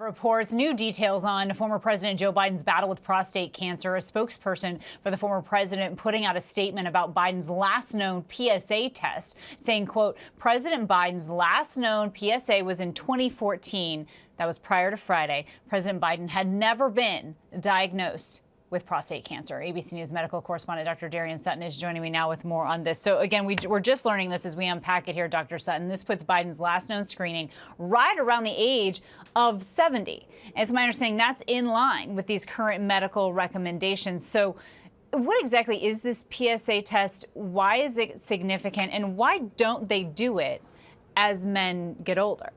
Reports new details on former President Joe Biden's battle with prostate cancer. A spokesperson for the former president putting out a statement about Biden's last known PSA test, saying, quote, President Biden's last known PSA was in 2014. That was prior to Friday. President Biden had never been diagnosed with prostate cancer. ABC News medical correspondent Dr. Darian Sutton is joining me now with more on this. So again, we're just learning this as we unpack it here, Dr. Sutton. This puts Biden's last known screening right around the age of 70. And it's my understanding that's in line with these current medical recommendations. So what exactly is this PSA test? Why is it significant? And why don't they do it as men get older?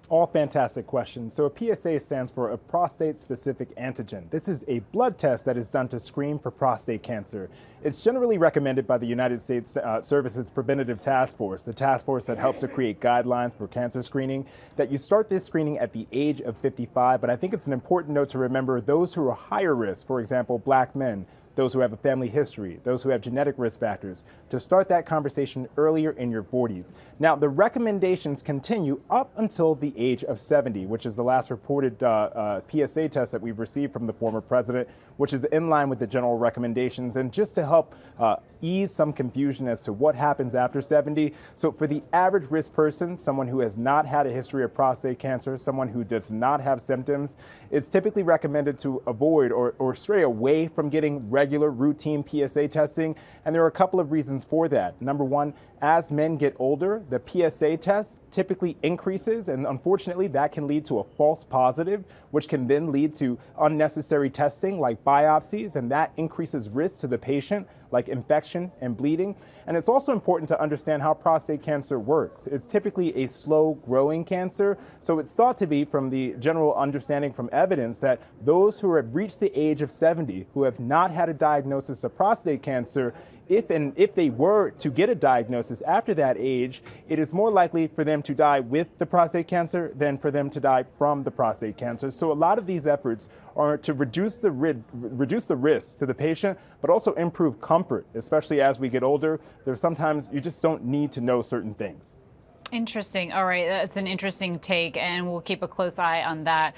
All fantastic questions. So a PSA stands for a prostate-specific antigen. This is a blood test that is done to screen for prostate cancer. It's generally recommended by the United States Services Preventative Task Force, the task force that helps to create guidelines for cancer screening, that you start this screening at the age of 55. But I think it's an important note to remember those who are higher risk, for example, Black men, those who have a family history, those who have genetic risk factors, to start that conversation earlier in your 40s. Now, the recommendations continue up until the age of 70, which is the last reported PSA test that we've received from the former president, which is in line with the general recommendations. And just to help ease some confusion as to what happens after 70, so for the average risk person, someone who has not had a history of prostate cancer, someone who does not have symptoms, it's typically recommended to avoid or stray away from getting regular routine PSA testing. And there are a couple of reasons for that. Number one, as men get older, the PSA test typically increases, and unfortunately that can lead to a false positive, which can then lead to unnecessary testing like biopsies, and that increases risk to the patient, like infection and bleeding. And it's also important to understand how prostate cancer works. It's typically a slow-growing cancer, so it's thought to be, from the general understanding from evidence, that those who have reached the age of 70, who have not had a diagnosis of prostate cancer, if they were to get a diagnosis after that age, it is more likely for them to die with the prostate cancer than for them to die from the prostate cancer. So a lot of these efforts are to reduce the risk to the patient, but also improve comfort, especially as we get older. There's sometimes you just don't need to know certain things. Interesting. All right. That's an interesting take, and we'll keep a close eye on that.